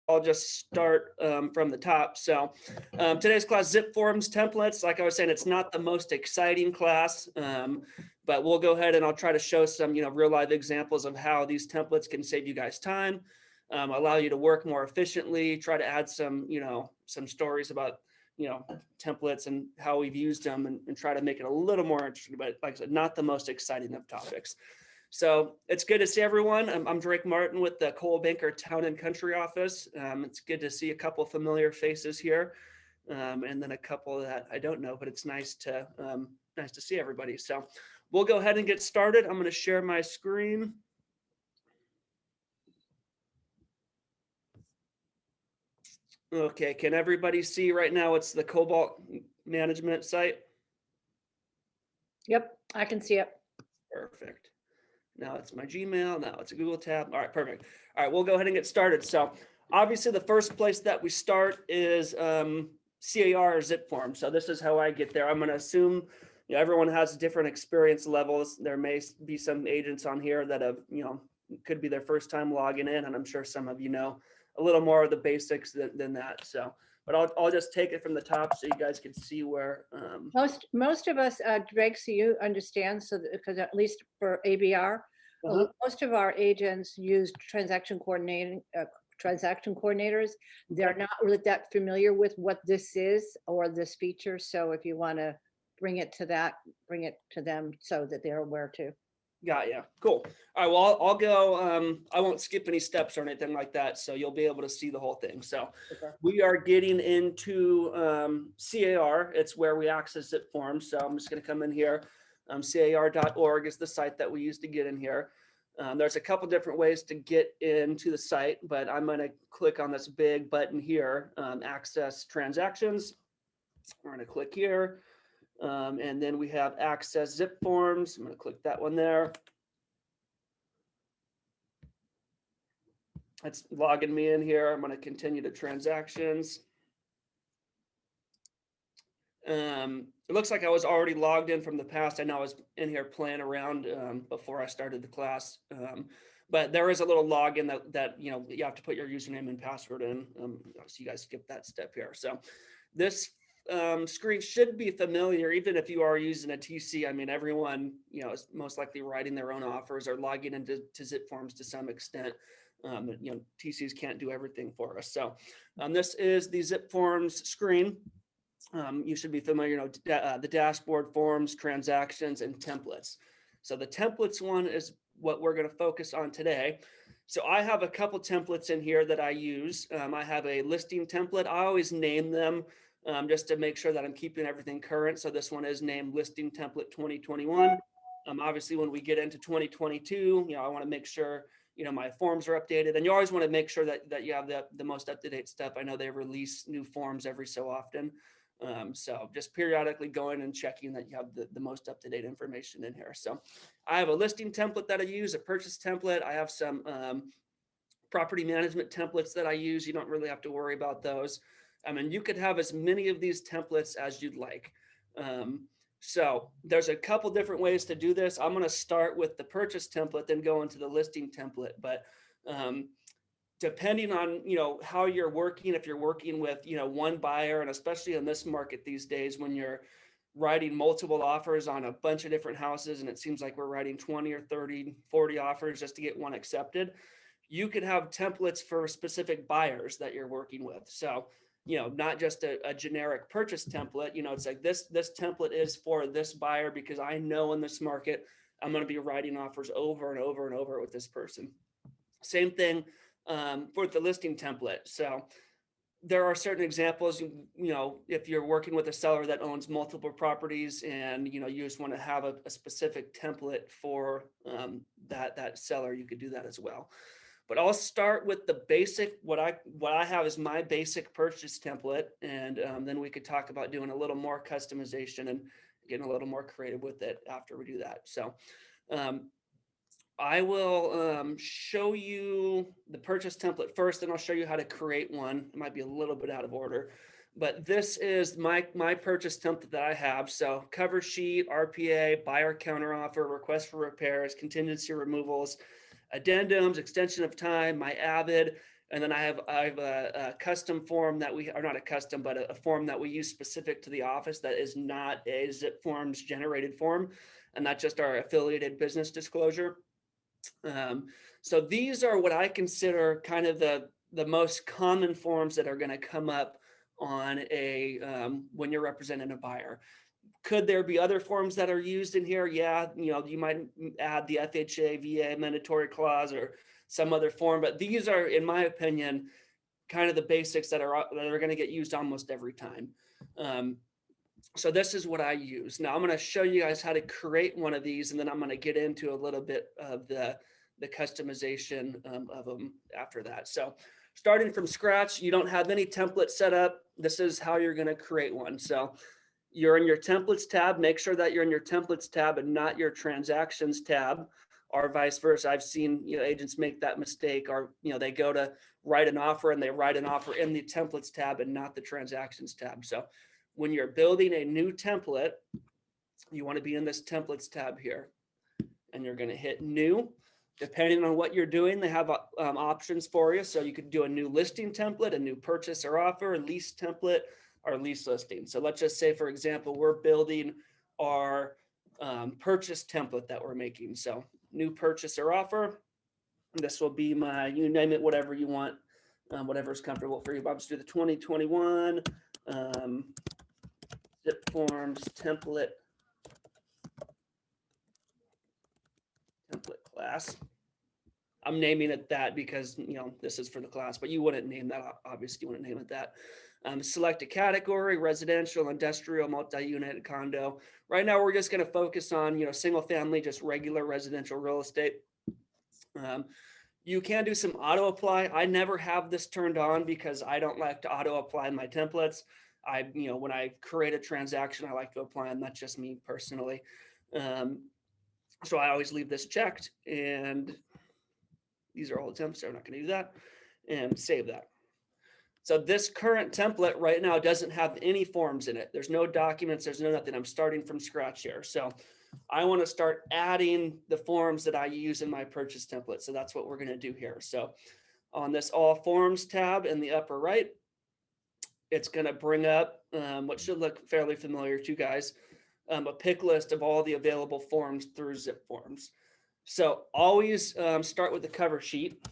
I'll just start from the top. So today's class, Zipforms templates. Like I was saying, it's not the most exciting class, but we'll go ahead and I'll try to show some, real live examples of how these templates can save you guys time, allow you to work more efficiently, try to add some, some stories about, templates and how we've used them and try to make it a little more interesting, but like I said, not the most exciting of topics. So it's good to see everyone. I'm Drake Martin with the Coldwell Banker Town and Country office. It's good to see a couple of familiar faces here, and then a couple that I don't know, but it's nice to see everybody. So we'll go ahead and get started. I'm going to share my screen. Okay, can everybody see right now? It's the Cobalt management site. Yep, I can see it. Perfect. Now it's my Gmail. Now it's a Google tab. All right, perfect. All right, we'll go ahead and get started. So obviously the first place that we start is CAR or Zipforms. So this is how I get there. I'm going to assume everyone has different experience levels. There may be some agents on here that have, could be their first time logging in. And I'm sure some of you know a little more of the basics than that. So, but I'll just take it from the top so you guys can see where. Most of us, Drake, so you understand, so because at least for ABR, most of our agents use transaction coordinators. They're not really that familiar with what this is or this feature. So if you want to bring it to them so that they're aware too. Got ya. Cool. All right. Well, I'll go. I won't skip any steps or anything like that, so you'll be able to see the whole thing. So we are getting into CAR. It's where we access Zipforms. So I'm just going to come in here. CAR.org is the site that we use to get in here. There's a couple different ways to get into the site, but I'm going to click on this big button here, access transactions. We're going to click here. And then we have access Zipforms. I'm going to click that one there. It's logging me in here. I'm going to continue to transactions. It looks like I was already logged in from the past. I know I was in here playing around before I started the class. But there is a little login that you have to put your username and password in. So you guys skip that step here. So this screen should be familiar, even if you are using a TC. I mean, everyone, is most likely writing their own offers or logging into Zipforms to some extent. TCs can't do everything for us. So this is the Zipforms screen. You should be familiar, the dashboard, forms, transactions, and templates. So the templates one is what we're going to focus on today. So I have a couple templates in here that I use. I have a listing template. I always name them just to make sure that I'm keeping everything current. So this one is named Listing Template 2021. Obviously, when we get into 2022, I want to make sure, my forms are updated. And you always want to make sure that you have the most up-to-date stuff. I know they release new forms every so often. So just periodically going and checking that you have the most up-to-date information in here. So I have a listing template that I use, a purchase template. I have some property management templates that I use. You don't really have to worry about those. I mean, you could have as many of these templates as you'd like. So there's a couple different ways to do this. I'm going to start with the purchase template, then go into the listing template. But depending on, how you're working, if you're working with, one buyer, and especially in this market these days, when you're writing multiple offers on a bunch of different houses, and it seems like we're writing 20 or 30, 40 offers just to get one accepted, you could have templates for specific buyers that you're working with. So, not just a generic purchase template, it's like this template is for this buyer because I know in this market, I'm going to be writing offers over and over and over with this person. Same thing for the listing template. So there are certain examples, if you're working with a seller that owns multiple properties and, you just want to have a specific template for that seller, you could do that as well. But I'll start with the basic, what I have is my basic purchase template. And then we could talk about doing a little more customization and getting a little more creative with it after we do that. So I will show you the purchase template first, and I'll show you how to create one. It might be a little bit out of order, but this is my purchase template that I have. So cover sheet, RPA, buyer counteroffer, request for repairs, contingency removals, addendums, extension of time, my Avid, And then I have a custom form that we are not a custom, but a form that we use specific to the office that is not a Zipforms generated form, and that's just our affiliated business disclosure. So these are what I consider kind of the most common forms that are going to come up on a when you're representing a buyer. Could there be other forms that are used in here? Yeah, you might add the FHA, VA mandatory clause or some other form, but these are, in my opinion, kind of the basics that are going to get used almost every time. So this is what I use. Now I'm going to show you guys how to create one of these, and then I'm going to get into a little bit of the customization of them after that. So starting from scratch, you don't have any template set up. This is how you're going to create one. So you're in your templates tab. Make sure that you're in your templates tab and not your transactions tab, or vice versa. I've seen agents make that mistake, or they go to write an offer and they write an offer in the templates tab and not the transactions tab. So when you're building a new template, you want to be in this templates tab here, and you're going to hit new. Depending on what you're doing, they have options for you. So you could do a new listing template, a new purchase or offer, a lease template, or lease listing. So let's just say, for example, we're building our purchase template that we're making. So new purchase or offer. This will be my, you name it, whatever you want, whatever's comfortable for you. I'll just do the 2021 Zipforms template class. I'm naming it that because this is for the class, but you wouldn't name that. Obviously, you wouldn't name it that. Select a category: residential, industrial, multi-unit, condo. Right now, we're just going to focus on single family, just regular residential real estate. You can do some auto apply. I never have this turned on because I don't like to auto apply my templates. When I create a transaction, I like to apply them. That's just me personally. So I always leave this checked, and these are all attempts, so I'm not going to do that, and save that. So this current template right now doesn't have any forms in it. There's no documents, there's no nothing. I'm starting from scratch here. So I want to start adding the forms that I use in my purchase template. So that's what we're going to do here. So on this all forms tab in the upper right, it's going to bring up what should look fairly familiar to you guys, a pick list of all the available forms through Zipforms. So always start with the cover sheet.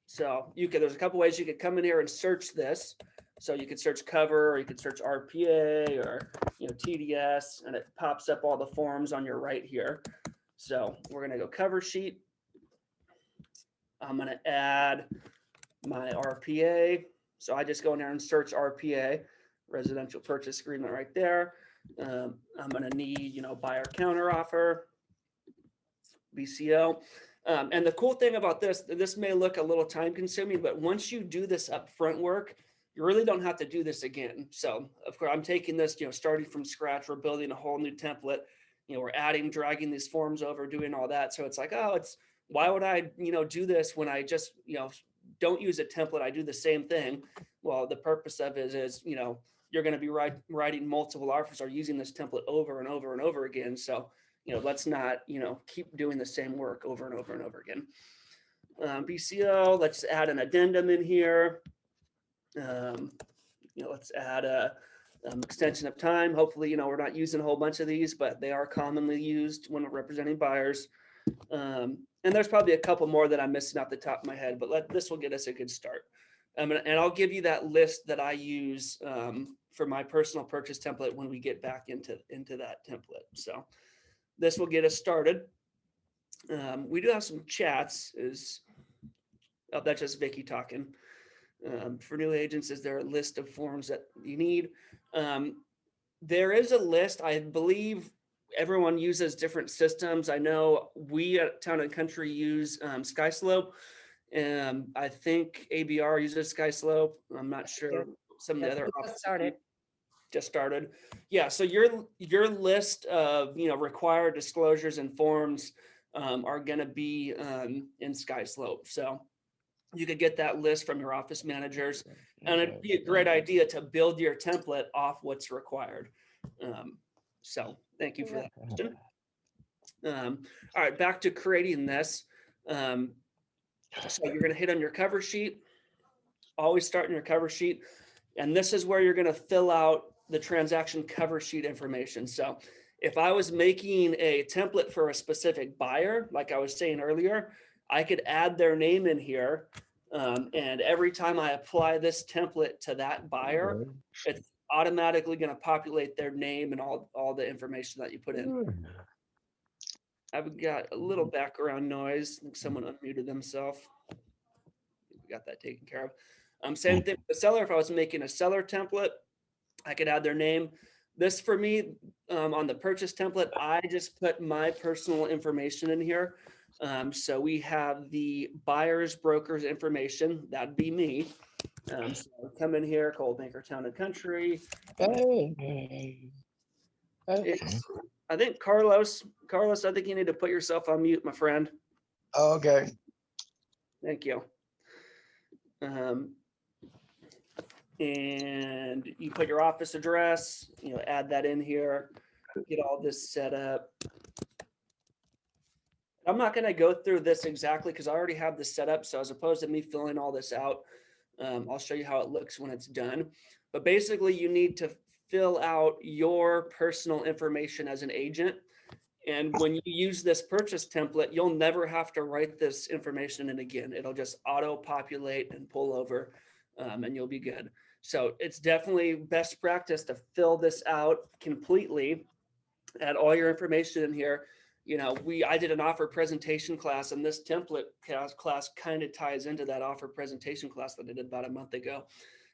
So there's a couple ways you could come in here and search this. So you could search cover, or you could search RPA, or TDS, and it pops up all the forms on your right here. So we're going to go cover sheet. I'm going to add my RPA. So I just go in there and search RPA, residential purchase agreement, right there. I'm going to need, buyer counter offer, BCO. And the cool thing about this may look a little time consuming, but once you do this upfront work, you really don't have to do this again. So of course, I'm taking this, starting from scratch. We're building a whole new template. We're adding, dragging these forms over, doing all that. So it's like, why would I, do this when I just, don't use a template? I do the same thing. Well, the purpose of it is, you're going to be writing multiple offers or using this template over and over and over again. So, let's not, keep doing the same work over and over and over again. BCO, let's add an addendum in here. Let's add a extension of time. Hopefully, we're not using a whole bunch of these, but they are commonly used when we're representing buyers. And there's probably a couple more that I'm missing off the top of my head, but this will get us a good start. And I'll give you that list that I use for my personal purchase template when we get back into that template. So this will get us started. We do have some chats. That's just Vicky talking. For new agents, is there a list of forms that you need? There is a list. I believe everyone uses different systems. I know we at Town and Country use SkySlope. I think ABR uses SkySlope. I'm not sure. Some of the other just started. Yeah. So your list of required disclosures and forms are going to be in SkySlope. So you could get that list from your office managers, and it'd be a great idea to build your template off what's required. So thank you for that question. All right, back to creating this. So you're going to hit on your cover sheet. always start in your cover sheet. And this is where you're going to fill out the transaction cover sheet information. So if I was making a template for a specific buyer, like I was saying earlier, I could add their name in here. And every time I apply this template to that buyer, it's automatically going to populate their name and all the information that you put in. I've got a little background noise. I think someone unmuted themselves. We got that taken care of. Same thing with the seller. If I was making a seller template, I could add their name. This for me, on the purchase template, I just put my personal information in here. So we have the buyer's broker's information. That'd be me. So come in here, Cold Maker Town and Country. It's, I think Carlos, I think you need to put yourself on mute, my friend. Okay. Thank you. And you put your office address, add that in here, get all this set up. I'm not going to go through this exactly because I already have this set up. So as opposed to me filling all this out, I'll show you how it looks when it's done. But basically you need to fill out your personal information as an agent. And when you use this purchase template, you'll never have to write this information in again. It'll just auto populate and pull over, and you'll be good. So it's definitely best practice to fill this out completely, add all your information in here. I did an offer presentation class, and this template class kind of ties into that offer presentation class that I did about a month ago.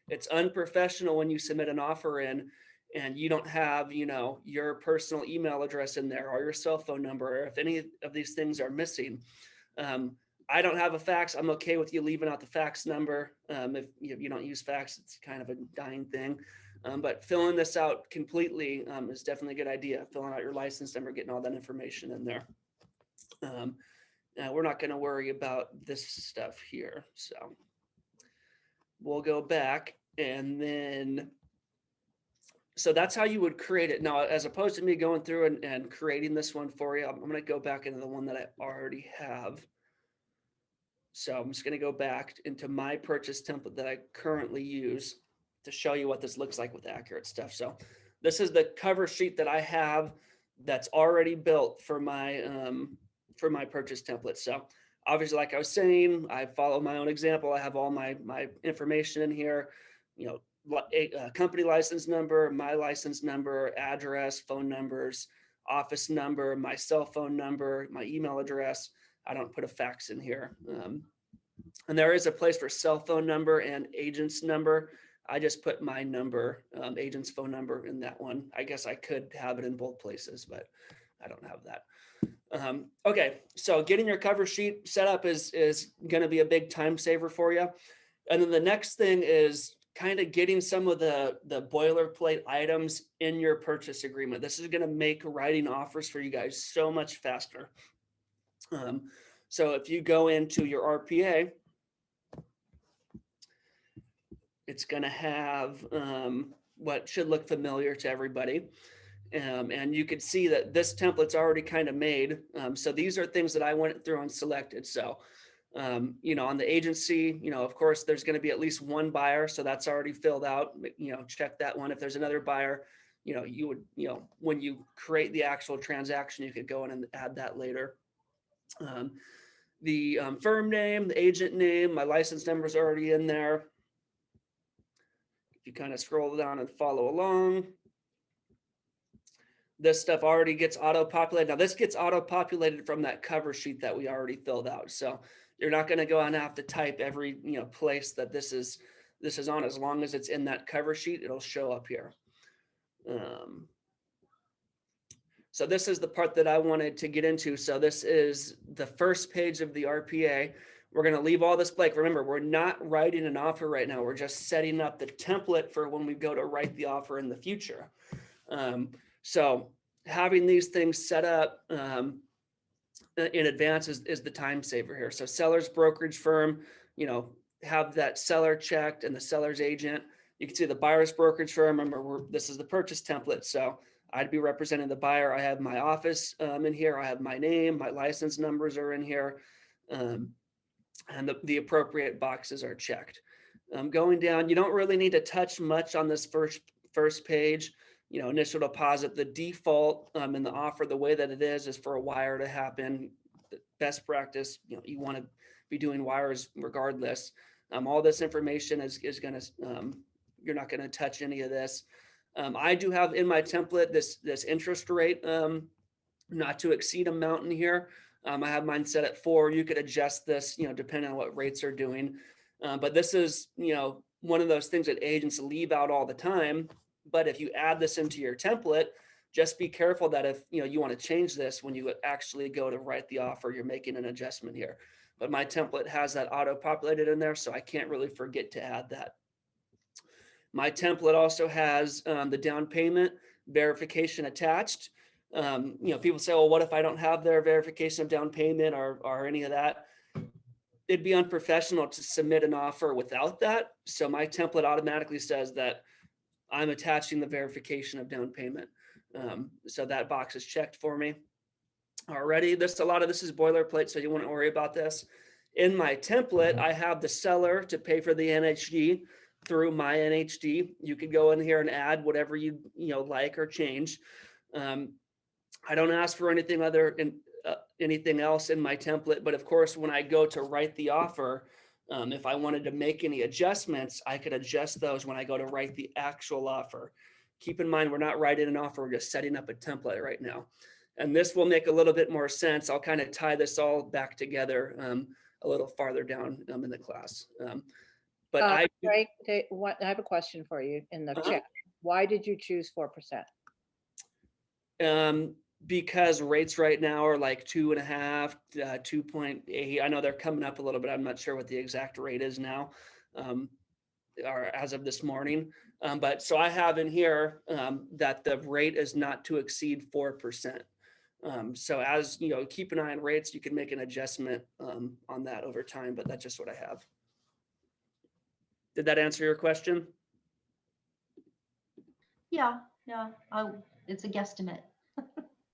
It's unprofessional when you submit an offer in and you don't have, your personal email address in there or your cell phone number, or if any of these things are missing. I don't have a fax. I'm okay with you leaving out the fax number. If you don't use fax, it's kind of a dying thing. But filling this out completely is definitely a good idea. Filling out your license number, getting all that information in there. We're not going to worry about this stuff here. So we'll go back and then, so that's how you would create it. Now, as opposed to me going through and creating this one for you, I'm going to go back into the one that I already have. So I'm just going to go back into my purchase template that I currently use to show you what this looks like with accurate stuff. So this is the cover sheet that I have that's already built for my purchase template. So obviously, like I was saying, I follow my own example. I have all my information in here, a company license number, my license number, address, phone numbers, office number, my cell phone number, my email address. I don't put a fax in here. And there is a place for cell phone number and agent's number. I just put my number, agent's phone number in that one. I guess I could have it in both places, but I don't have that. Okay, so getting your cover sheet set up is going to be a big time saver for you. And then the next thing is kind of getting some of the boilerplate items in your purchase agreement. This is going to make writing offers for you guys so much faster. So if you go into your RPA, it's going to have what should look familiar to everybody. And you could see that this template's already kind of made. So these are things that I went through and selected. So, on the agency, of course, there's going to be at least one buyer. So that's already filled out, check that one. If there's another buyer, you would, when you create the actual transaction, you could go in and add that later. The firm name, the agent name, my license number is already in there. If you kind of scroll down and follow along, this stuff already gets auto-populated. Now this gets auto-populated from that cover sheet that we already filled out. So you're not going to go and have to type every place that this is on. As long as it's in that cover sheet, it'll show up here. So this is the part that I wanted to get into. So this is the first page of the RPA. We're going to leave all this blank. Remember, we're not writing an offer right now. We're just setting up the template for when we go to write the offer in the future. So having these things set up in advance is the time saver here. So seller's brokerage firm, have that seller checked and the seller's agent. You can see the buyer's brokerage firm. Remember, this is the purchase template. So I'd be representing the buyer. I have my office in here. I have my name, my license numbers are in here, and the appropriate boxes are checked. Going down, you don't really need to touch much on this first page. Initial deposit, the default in the offer, the way that it is for a wire to happen. Best practice, you want to be doing wires regardless. All this information is going to, you're not going to touch any of this. I do have in my template this interest rate not to exceed amount in here. I have mine set at 4. You could adjust this, depending on what rates are doing. But this is, one of those things that agents leave out all the time. But if you add this into your template, just be careful that if you want to change this when you actually go to write the offer, you're making an adjustment here. But my template has that auto populated in there, so I can't really forget to add that. My template also has the down payment verification attached. People say, well, what if I don't have their verification of down payment or any of that? It'd be unprofessional to submit an offer without that. So my template automatically says that I'm attaching the verification of down payment. So that box is checked for me already. A lot of this is boilerplate, so you wouldn't worry about this. In my template, I have the seller to pay for the NHD through my NHD. You could go in here and add whatever you like or change. I don't ask for anything anything else in my template, but of course, when I go to write the offer, if I wanted to make any adjustments, I could adjust those when I go to write the actual offer. Keep in mind, we're not writing an offer, we're just setting up a template right now. And this will make a little bit more sense. I'll kind of tie this all back together a little farther down in the class. Greg, I have a question for you in the chat. Why did you choose 4%? Because rates right now are like 2.5, 2.8. I know they're coming up a little bit. I'm not sure what the exact rate is now, or as of this morning. But so I have in here that the rate is not to exceed 4%. So as keep an eye on rates. You can make an adjustment on that over time, but that's just what I have. Did that answer your question? Yeah. It's a guesstimate.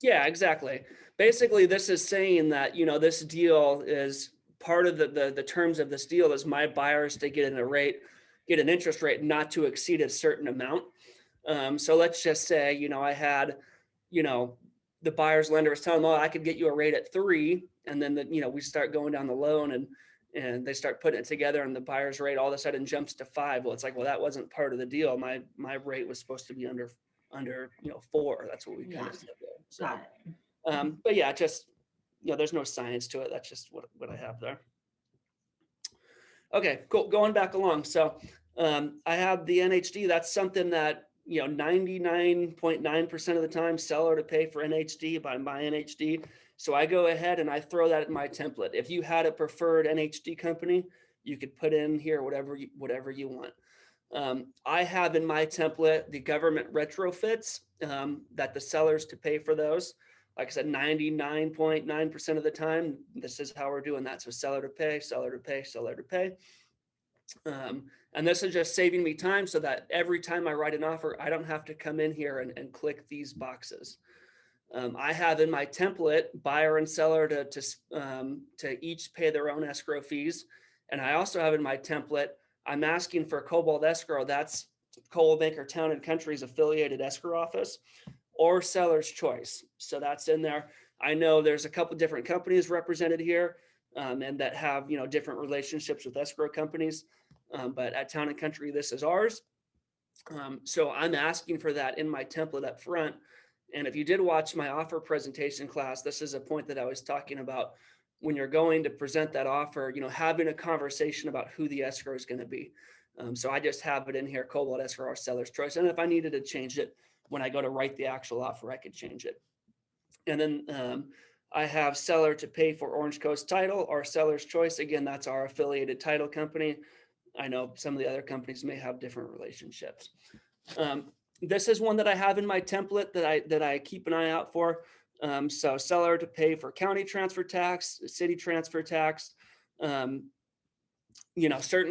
Yeah, exactly. Basically, this is saying that, this deal is part of the terms of this deal is my buyers to get an interest rate not to exceed a certain amount. So let's just say, I had, the buyer's lender was telling them, oh, I could get you a rate at 3. And then, we start going down the loan and they start putting it together and the buyer's rate all of a sudden jumps to 5. Well, it's like, well, that wasn't part of the deal. My rate was supposed to be under 4. That's what we kind of said there. So, Got it. but yeah, just, there's no science to it. That's just what I have there. Okay, cool. Going back along. So I have the NHD. That's something that, 99.9% of the time seller to pay for NHD by my NHD. So I go ahead and I throw that in my template. If you had a preferred NHD company, you could put in here whatever you want. I have in my template the government retrofits that the sellers to pay for those. Like I said, 99.9% of the time, this is how we're doing that. So seller to pay, seller to pay, seller to pay. And this is just saving me time so that every time I write an offer, I don't have to come in here and click these boxes. I have in my template buyer and seller to each pay their own escrow fees. And I also have in my template, I'm asking for Cobalt Escrow. That's Coldwell Banker Town and Country's affiliated escrow office, or seller's choice. So that's in there. I know there's a couple different companies represented here and that have, different relationships with escrow companies. But at Town and Country, this is ours. So I'm asking for that in my template up front. And if you did watch my offer presentation class, this is a point that I was talking about. When you're going to present that offer, having a conversation about who the escrow is going to be. So I just have it in here, Cobalt Escrow or seller's choice. And if I needed to change it when I go to write the actual offer, I could change it. And then I have seller to pay for Orange Coast Title or seller's choice. Again, that's our affiliated title company. I know some of the other companies may have different relationships. This is one that I have in my template that I keep an eye out for. So seller to pay for county transfer tax, city transfer tax. Certain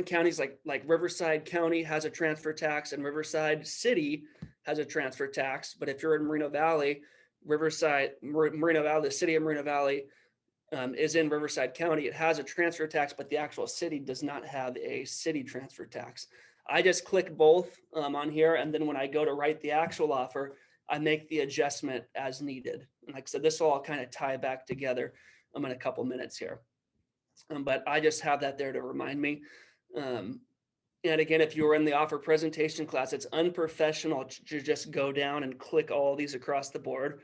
counties like Riverside County has a transfer tax and Riverside City has a transfer tax. But if you're in Moreno Valley, the city of Moreno Valley is in Riverside County. It has a transfer tax, but the actual city does not have a city transfer tax. I just click both on here, and then when I go to write the actual offer, I make the adjustment as needed. And like I said, this will all kind of tie back together in a couple minutes here. But I just have that there to remind me. And again, if you were in the offer presentation class, it's unprofessional to just go down and click all these across the board.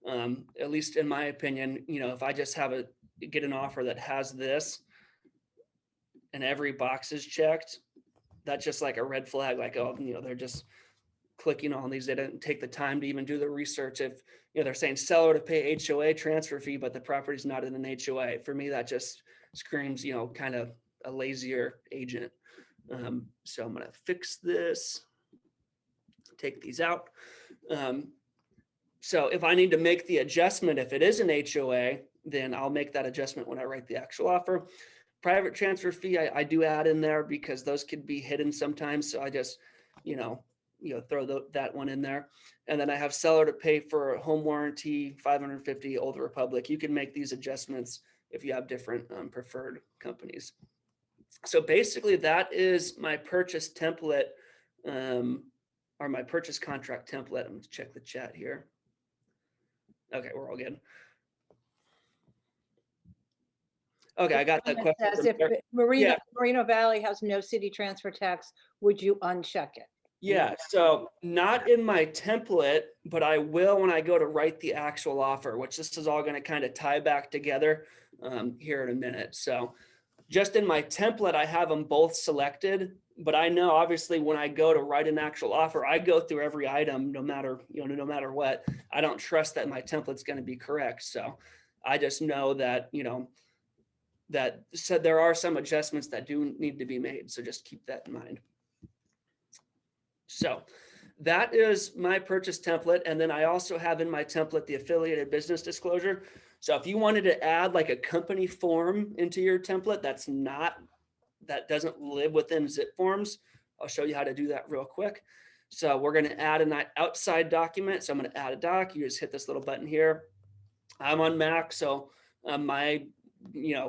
At least in my opinion, if I just get an offer that has this and every box is checked, that's just like a red flag, like, oh, they're just clicking on these. They didn't take the time to even do the research. If they're saying seller to pay HOA transfer fee, but the property's not in an HOA. For me, that just screams, kind of a lazier agent. So I'm going to fix this, take these out. So if I need to make the adjustment, if it is an HOA, then I'll make that adjustment when I write the actual offer. Private transfer fee, I do add in there because those could be hidden sometimes. So I just, throw that one in there. And then I have seller to pay for home warranty, 550 Old Republic. You can make these adjustments if you have different preferred companies. So basically that is my purchase template, or my purchase contract template. I'm going to check the chat here. Okay, we're all good. Okay, I got that question. As if Moreno Valley has no city transfer tax, would you uncheck it? Yeah, so not in my template, but I will when I go to write the actual offer, which this is all going to kind of tie back together here in a minute. So just in my template, I have them both selected, but I know obviously when I go to write an actual offer, I go through every item, no matter what. I don't trust that my template's going to be correct. So I just know that, that said there are some adjustments that do need to be made. So just keep that in mind. So that is my purchase template. And then I also have in my template the affiliated business disclosure. So if you wanted to add like a company form into your template, that doesn't live within Zipforms, I'll show you how to do that real quick. So we're going to add an outside document. So I'm going to add a doc. You just hit this little button here. I'm on Mac, so my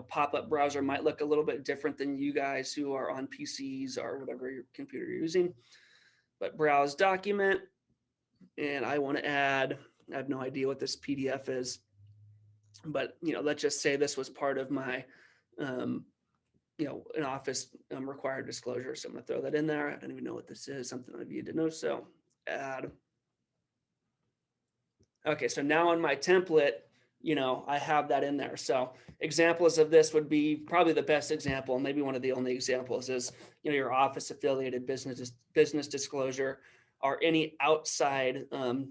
pop-up browser might look a little bit different than you guys who are on PCs or whatever your computer you're using. But browse document, and I want to add, I have no idea what this PDF is, but let's just say this was part of my an office required disclosure. So I'm going to throw that in there. I don't even know what this is, something I need to know. So add. Okay, so now on my template, I have that in there. So examples of this would be probably the best example, maybe one of the only examples is, your office affiliated business disclosure, or any outside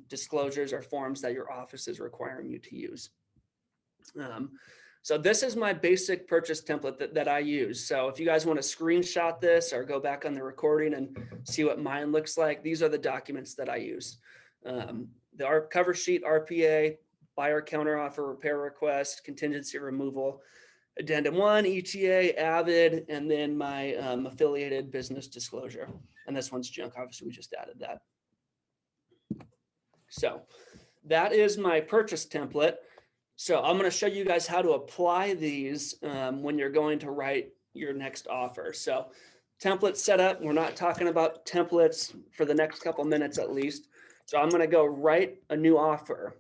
disclosures or forms that your office is requiring you to use. So this is my basic purchase template that I use. So if you guys want to screenshot this or go back on the recording and see what mine looks like, these are the documents that I use. The cover sheet, RPA, buyer counteroffer, repair request, contingency removal, addendum 1, ETA, Avid, and then my affiliated business disclosure. And this one's junk. Obviously, we just added that. So that is my purchase template. So I'm going to show you guys how to apply these when you're going to write your next offer. So template setup, we're not talking about templates for the next couple minutes at least. So I'm going to go write a new offer.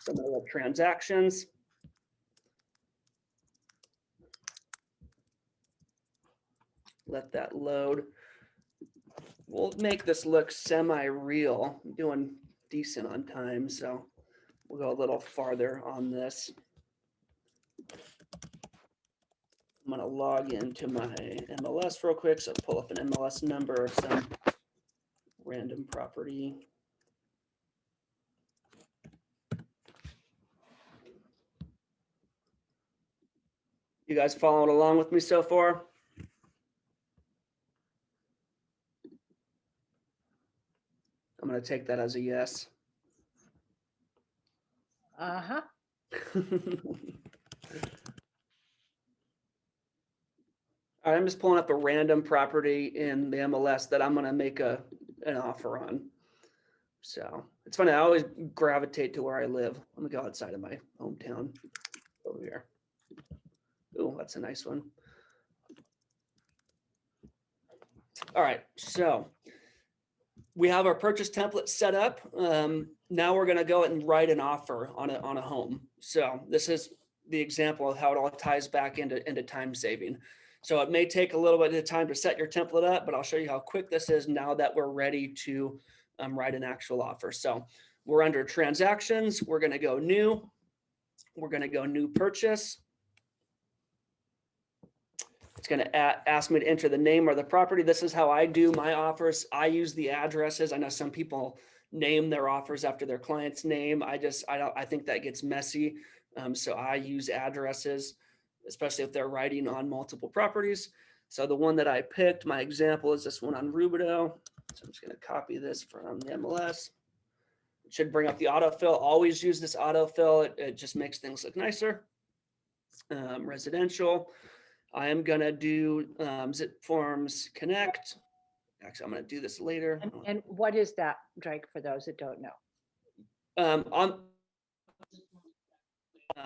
So I'm going to go transactions. Let that load. We'll make this look semi-real. I'm doing decent on time, so we'll go a little farther on this. I'm going to log into my MLS real quick. So pull up an MLS number of some random property. You guys following along with me so far? I'm going to take that as a yes. Uh-huh. All right, I'm just pulling up a random property in the MLS that I'm going to make an offer on. So it's funny, I always gravitate to where I live. Let me go outside of my hometown over here. Oh, that's a nice one. All right, so we have our purchase template set up. Now we're going to go and write an offer on a home. So this is the example of how it all ties back into time saving. So it may take a little bit of time to set your template up, but I'll show you how quick this is now that we're ready to write an actual offer. So we're under transactions. We're going to go new. We're going to go new purchase. It's going to ask me to enter the name or the property. This is how I do my offers. I use the addresses. I know some people name their offers after their client's name. I think that gets messy. So I use addresses, especially if they're writing on multiple properties. So the one that I picked, my example is this one on Rubidoux. So I'm just going to copy this from the MLS. It should bring up the autofill. Always use this autofill. It just makes things look nicer. Residential. I am going to do Zipforms Connect. Actually, I'm going to do this later. And what is that, Drake, for those that don't know?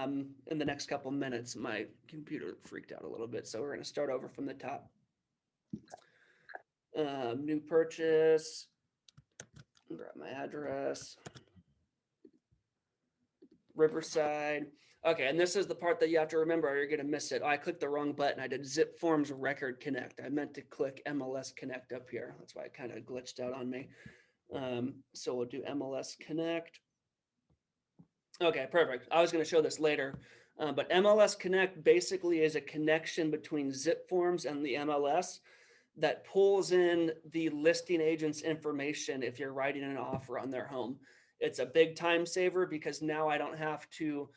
In the next couple minutes, my computer freaked out a little bit, so we're going to start over from the top. New purchase. Grab my address. Riverside. Okay, and this is the part that you have to remember or you're going to miss it. Oh, I clicked the wrong button. I did Zipforms Record Connect. I meant to click MLS Connect up here. That's why it kind of glitched out on me. So we'll do MLS Connect. Okay, perfect. I was going to show this later, but MLS Connect basically is a connection between Zipforms and the MLS that pulls in the listing agent's information if you're writing an offer on their home. It's a big time saver because now I don't have to,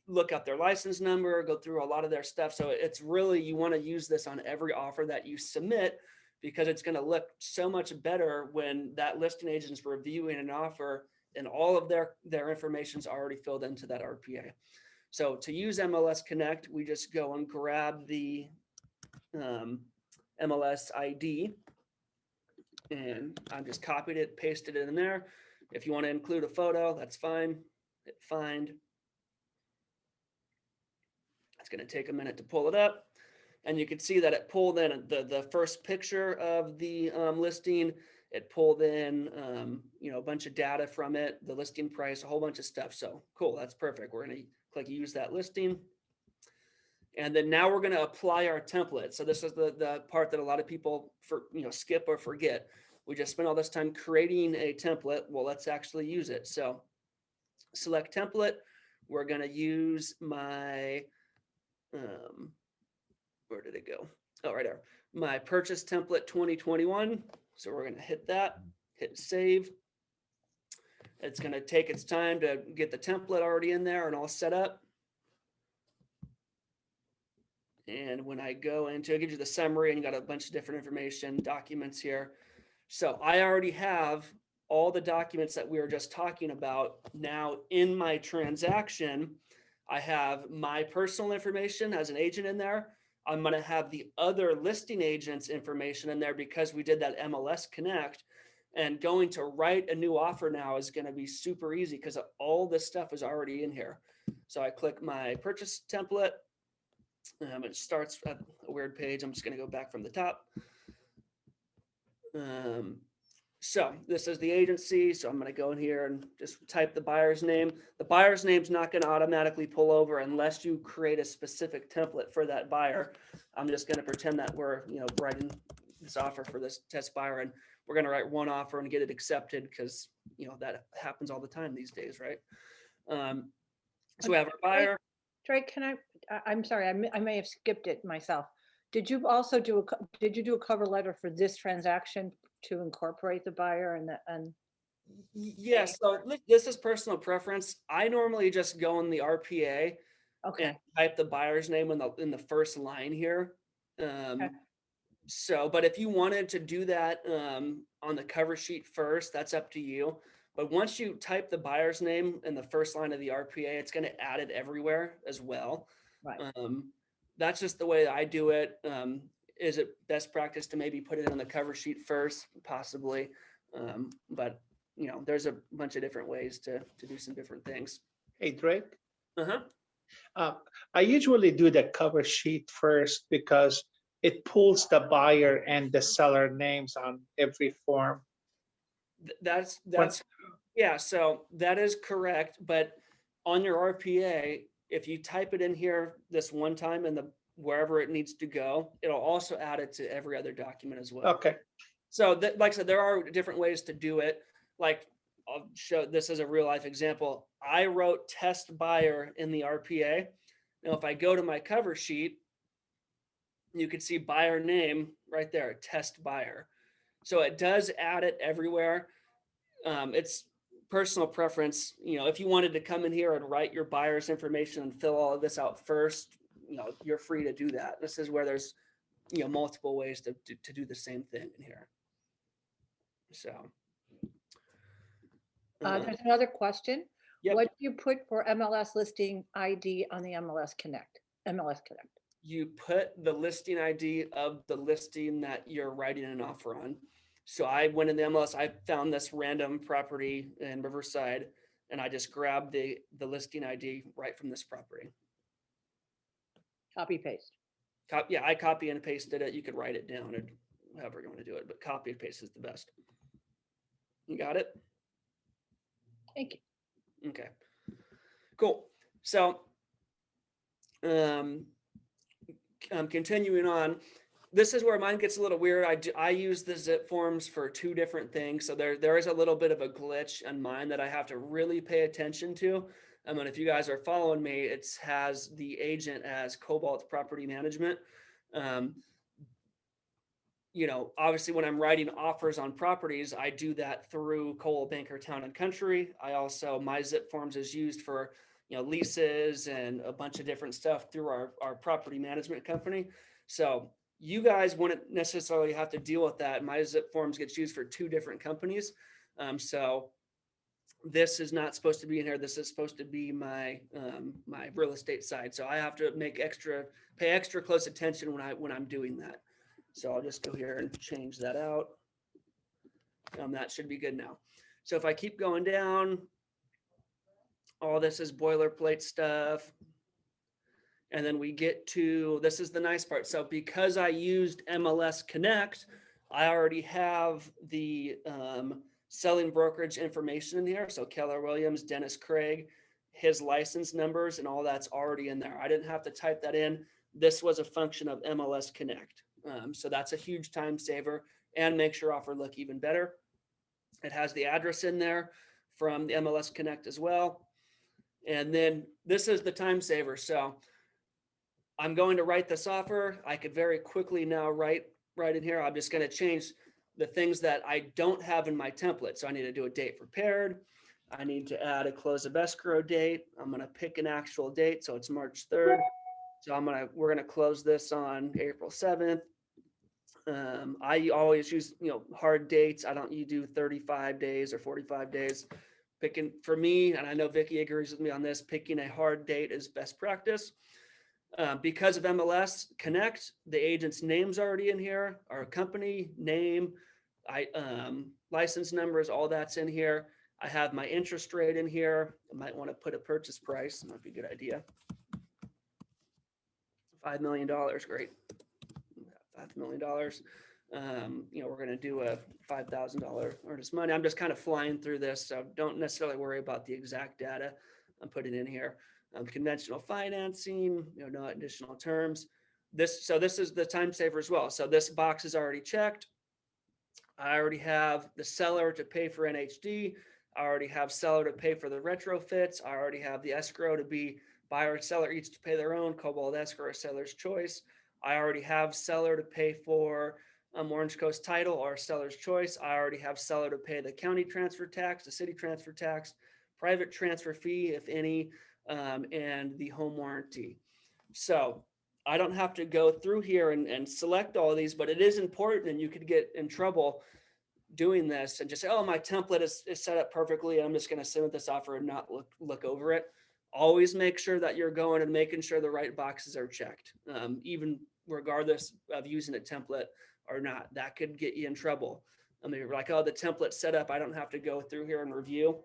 look up their license number, go through a lot of their stuff. So it's really, you want to use this on every offer that you submit because it's going to look so much better when that listing agent is reviewing an offer and all of their information is already filled into that RPA. So to use MLS Connect, we just go and grab the MLS ID, and I've just copied it, pasted it in there. If you want to include a photo, that's fine. Hit find. It's going to take a minute to pull it up. And you can see that it pulled in the first picture of the listing. It pulled in, a bunch of data from it, the listing price, a whole bunch of stuff. So cool, that's perfect. We're going to click use that listing. And then now we're going to apply our template. So this is the part that a lot of people skip or forget. We just spent all this time creating a template. Well, let's actually use it. So select template. We're going to use my, where did it go? Oh, right there. My purchase template 2021. So we're going to hit that, hit save. It's going to take its time to get the template already in there and all set up. And when I go into, it gives you the summary and you got a bunch of different information, documents here. So I already have all the documents that we were just talking about. Now in my transaction, I have my personal information as an agent in there. I'm going to have the other listing agent's information in there because we did that MLS Connect. And going to write a new offer now is going to be super easy because all this stuff is already in here. So I click my purchase template. It starts at a weird page. I'm just going to go back from the top. So this is the agency. So I'm going to go in here and just type the buyer's name. The buyer's name is not going to automatically pull over unless you create a specific template for that buyer. I'm just going to pretend that we're, writing this offer for this test buyer, and we're going to write one offer and get it accepted because, that happens all the time these days, right? So we have our buyer. Drake, I'm sorry, I may have skipped it myself. Did you also do a cover letter for this transaction to incorporate the buyer and Yes, so this is personal preference. I normally just go in the RPA and type the buyer's name in the first line here. So, but if you wanted to do that on the cover sheet first, that's up to you. But once you type the buyer's name in the first line of the RPA, it's going to add it everywhere as well. Right. That's just the way I do it. Is it best practice to maybe put it on the cover sheet first? Possibly. But, there's a bunch of different ways to do some different things. Hey, Drake. Uh-huh. I usually do the cover sheet first because it pulls the buyer and the seller names on every form. That's Once, yeah, so that is correct, but on your RPA, if you type it in here this one time and the wherever it needs to go, it'll also add it to every other document as well. okay, So that, like I said, there are different ways to do it. Like I'll show this as a real life example. I wrote test buyer in the RPA. Now, if I go to my cover sheet, you can see buyer name right there, test buyer. So it does add it everywhere. It's personal preference. You know, if you wanted to come in here and write your buyer's information and fill all of this out first, you know, you're free to do that. This is where there's, you know, multiple ways to do the same thing in here. So. There's another question. Yep. What do you put for MLS listing ID on the MLS Connect? MLS Connect. You put the listing ID of the listing that you're writing an offer on. So I went in the MLS, I found this random property in Riverside, and I just grabbed the listing ID right from this property. Copy paste. Yeah, I copy and pasted it. You could write it down and however you want to do it, but copy and paste is the best. You got it? Thank you. Okay, cool. So, continuing on, this is where mine gets a little weird. I use the Zipforms for two different things. So there is a little bit of a glitch on mine that I have to really pay attention to. And if you guys are following me, it has the agent as Cobalt Property Management. You know, obviously when I'm writing offers on properties, I do that through Coldwell Banker Town and Country. I also, my Zipforms is used for, you know, leases and a bunch of different stuff through our property management company. So you guys wouldn't necessarily have to deal with that. My Zipforms gets used for two different companies. So this is not supposed to be in here. This is supposed to be my my real estate side. So I have to pay extra close attention when I'm doing that. So I'll just go here and change that out. That should be good now. So if I keep going down, all this is boilerplate stuff. And then we get to, this is the nice part. So because I used MLS Connect, I already have the selling brokerage information in here. So Keller Williams, Dennis Craig, his license numbers and all that's already in there. I didn't have to type that in. This was a function of MLS Connect. So that's a huge time saver and makes your offer look even better. It has the address in there from the MLS Connect as well. And then this is the time saver. So I'm going to write this offer. I could very quickly now write in here. I'm just going to change the things that I don't have in my template. So I need to do a date prepared. I need to add a close of escrow date. I'm going to pick an actual date. So it's March 3rd. So we're going to close this on April 7th. I always use, you know, hard dates. You do 35 days or 45 days. Picking for me, and I know Vicki agrees with me on this, picking a hard date is best practice. Because of MLS Connect, the agent's name's already in here, our company name, license numbers, all that's in here. I have my interest rate in here. I might want to put a purchase price. Might be a good idea. $5 million, great. $5 million. You know, we're going to do a $5,000 earnest money. I'm just kind of flying through this, so don't necessarily worry about the exact data I'm putting in here. Conventional financing, you know, no additional terms. This is the time saver as well. So this box is already checked. I already have the seller to pay for NHD. I already have seller to pay for the retrofits. I already have the escrow to be buyer and seller each to pay their own, Cobalt escrow or seller's choice. I already have seller to pay for Orange Coast title or seller's choice. I already have seller to pay the county transfer tax, the city transfer tax, private transfer fee, if any, and the home warranty. So I don't have to go through here and select all of these, but it is important, and you could get in trouble doing this and just say, oh, my template is set up perfectly. I'm just going to submit this offer and not look over it. Always make sure that you're going and making sure the right boxes are checked, even regardless of using a template or not. That could get you in trouble. I mean, you're like, oh, the template's set up, I don't have to go through here and review.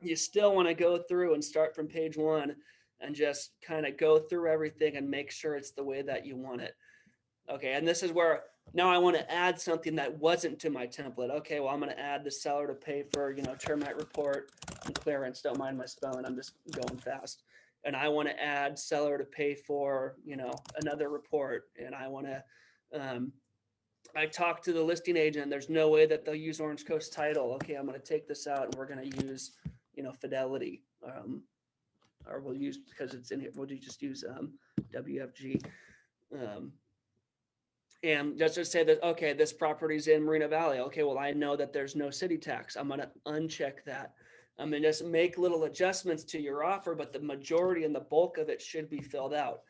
You still want to go through and start from page 1 and just kind of go through everything and make sure it's the way that you want it. Okay, and this is where now I want to add something that wasn't to my template. Okay, well, I'm going to add the seller to pay for, termite report and clearance. Don't mind my spelling, I'm just going fast. And I want to add seller to pay for, another report. And I want to, I talked to the listing agent. There's no way that they'll use Orange Coast Title. Okay, I'm going to take this out and we're going to use, Fidelity. Or we'll use, because it's in here, we'll just use WFG. And let's just say that, okay, this property's in Marina Valley. Okay, well, I know that there's no city tax. I'm going to uncheck that. I'm going to just make little adjustments to your offer, but the majority and the bulk of it should be filled out.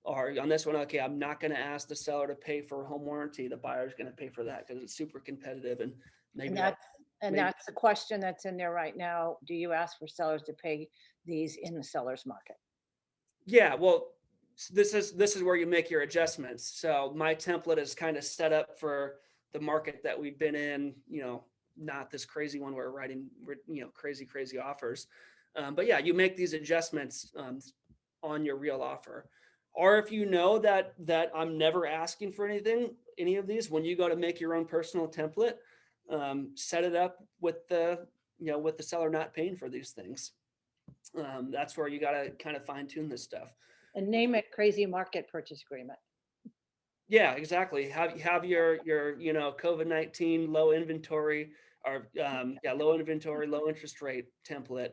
Or on this one, okay, I'm not going to ask the seller to pay for a home warranty. The buyer's going to pay for that because it's super competitive, and maybe And maybe- that's the question that's in there right now. Do you ask for sellers to pay these in the seller's market? Yeah, well, this is where you make your adjustments. So my template is kind of set up for the market that we've been in, not this crazy one where we're writing, crazy offers. But yeah, you make these adjustments on your real offer. Or if you know that I'm never asking for any of these, when you go to make your own personal template, set it up with the seller not paying for these things. That's where you got to kind of fine tune this stuff. And name it crazy market purchase agreement. Yeah, exactly. Have your COVID-19 low inventory or low inventory, low interest rate template.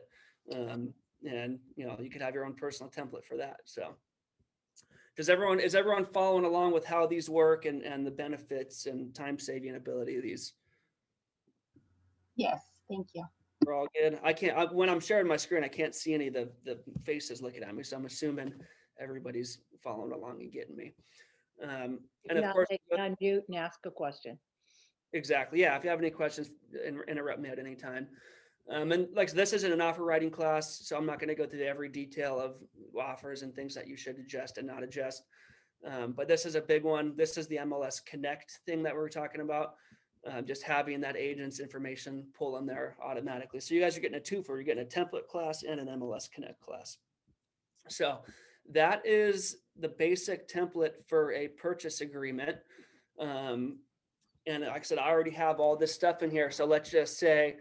And you could have your own personal template for that. So is everyone following along with how these work and the benefits and time saving ability of these? Yes, thank you. We're all good. When I'm sharing my screen, I can't see any of the faces looking at me. So I'm assuming everybody's following along and getting me. And of course, Unmute and ask a question. exactly. Yeah. If you have any questions, interrupt me at any time. And like, this isn't an offer writing class, so I'm not going to go through every detail of offers and things that you should adjust and not adjust. But this is a big one. This is the MLS Connect thing that we're talking about. Just having that agent's information pull in there automatically. So you guys are getting a twofer. You're getting a template class and an MLS Connect class. So that is the basic template for a purchase agreement. And like I said, I already have all this stuff in here. So let's just say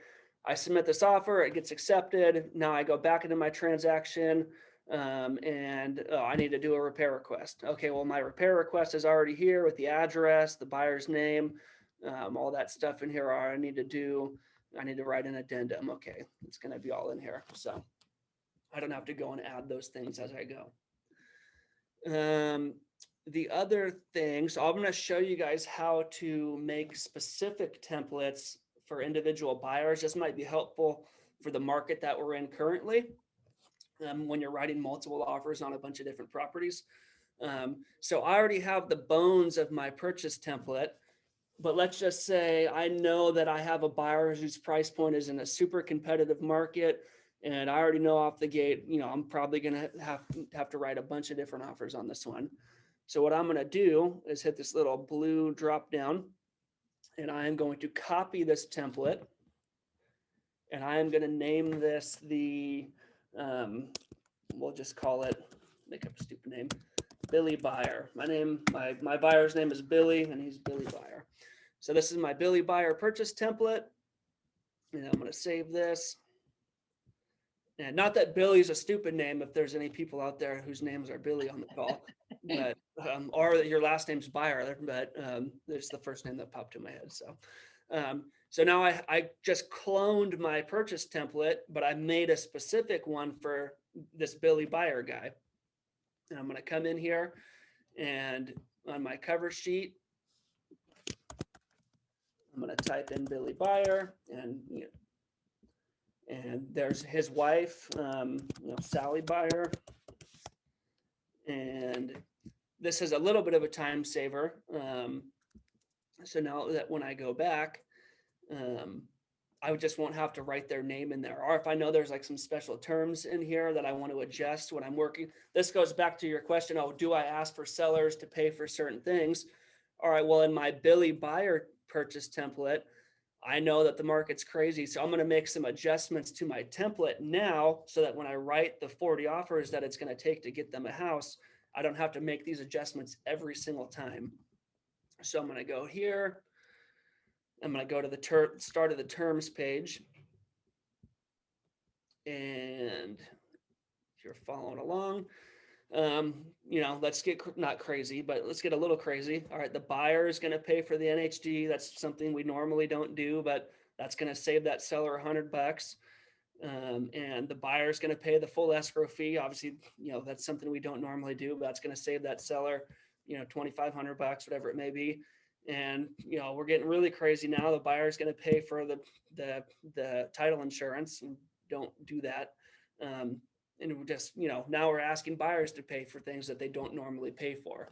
I submit this offer, it gets accepted. Now I go back into my transaction and I need to do a repair request. Okay, well, my repair request is already here with the address, the buyer's name, all that stuff in here. I need to write an addendum. Okay, it's going to be all in here. So I don't have to go and add those things as I go. The other thing, so I'm going to show you guys how to make specific templates for individual buyers. This might be helpful for the market that we're in currently when you're writing multiple offers on a bunch of different properties. So I already have the bones of my purchase template, but let's just say I know that I have a buyer whose price point is in a super competitive market. And I already know off the gate, I'm probably going to have to write a bunch of different offers on this one. So what I'm going to do is hit this little blue drop down, and I am going to copy this template, and I am going to name this we'll just call it, make up a stupid name, Billy Buyer. My buyer's name is Billy, and he's Billy Buyer. So this is my Billy Buyer purchase template, and I'm going to save this. And not that Billy's a stupid name, if there's any people out there whose names are Billy on the call, but or your last name's Buyer, but there's the first name that popped in my head. So now I just cloned my purchase template, but I made a specific one for this Billy Buyer guy. And I'm going to come in here and on my cover sheet, I'm going to type in Billy Buyer, and there's his wife, Sally Buyer. And this is a little bit of a time saver. So now that when I go back, I just won't have to write their name in there. Or if I know there's like some special terms in here that I want to adjust when I'm working. This goes back to your question, do I ask for sellers to pay for certain things? All right, well, in my Billy Buyer purchase template, I know that the market's crazy, so I'm going to make some adjustments to my template now so that when I write the 40 offers that it's going to take to get them a house, I don't have to make these adjustments every single time. So I'm going to go here. I'm going to go to the start of the terms page. And if you're following along, let's get not crazy, but let's get a little crazy. All right, the buyer is going to pay for the NHD. That's something we normally don't do, but that's going to save that seller $100. And the buyer is going to pay the full escrow fee. Obviously, that's something we don't normally do, but that's going to save that seller, $2,500, whatever it may be. And we're getting really crazy now. The buyer is going to pay for the title insurance. And don't do that. And we're just, now we're asking buyers to pay for things that they don't normally pay for.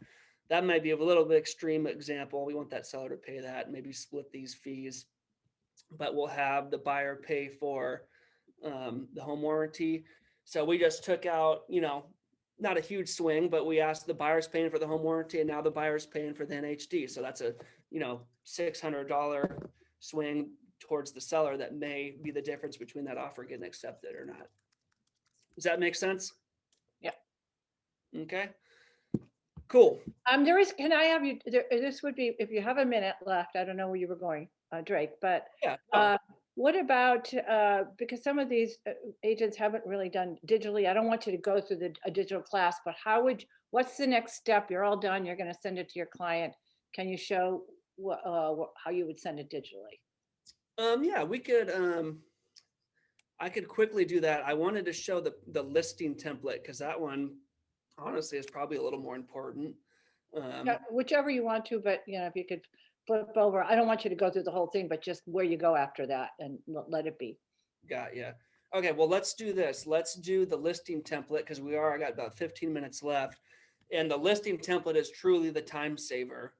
That might be a little bit extreme example. We want that seller to pay that, maybe split these fees, but we'll have the buyer pay for the home warranty. So we just took out, not a huge swing, but we asked the buyer's paying for the home warranty, and now the buyer's paying for the NHD. So that's a, $600 swing towards the seller that may be the difference between that offer getting accepted or not. Does that make sense? Yeah. Okay. Cool. Can I have you, this would be, if you have a minute left, I don't know where you were going, Drake, but Yeah. No. what about, because some of these agents haven't really done digitally, I don't want you to go through a digital class, but what's the next step? You're all done, you're going to send it to your client. Can you show how you would send it digitally? Yeah, we could, I could quickly do that. I wanted to show the listing template because that one honestly is probably a little more important. Yeah, whichever you want to, but if you could flip over, I don't want you to go through the whole thing, but just where you go after that and let it be. Got ya. Okay, well, let's do this. Let's do the listing template because I got about 15 minutes left. And the listing template is truly the time saver.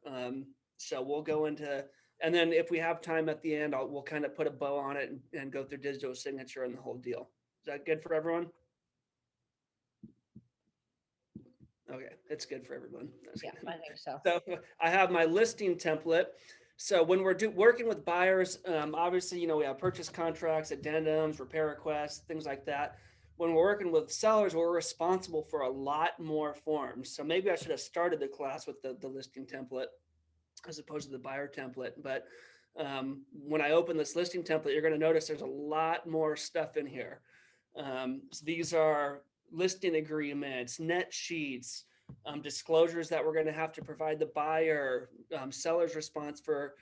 So we'll go into, and then if we have time at the end, we'll kind of put a bow on it and go through digital signature and the whole deal. Is that good for everyone? Okay, it's good for everyone. Yeah, I think so. So I have my listing template. So when we're working with buyers, obviously, we have purchase contracts, addendums, repair requests, things like that. When we're working with sellers, we're responsible for a lot more forms. So maybe I should have started the class with the listing template as opposed to the buyer template. But when I open this listing template, you're going to notice there's a lot more stuff in here. So these are listing agreements, net sheets, disclosures that we're going to have to provide the buyer, seller's response for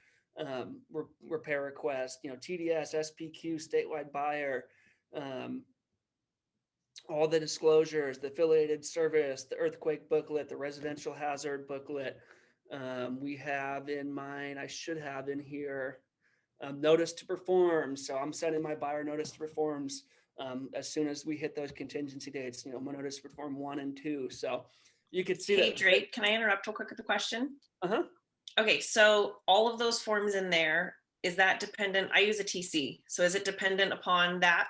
repair request, TDS, SPQ, statewide buyer, all the disclosures, the affiliated service, the earthquake booklet, the residential hazard booklet. We have in mine, I should have in here, notice to perform. So I'm sending my buyer notice to performs as soon as we hit those contingency dates, my notice to perform 1 and 2. So you could see Hey, that. Drake, can I interrupt real quick with a question? Uh-huh. Okay, so all of those forms in there, is that dependent? I use a TC. So is it dependent upon that?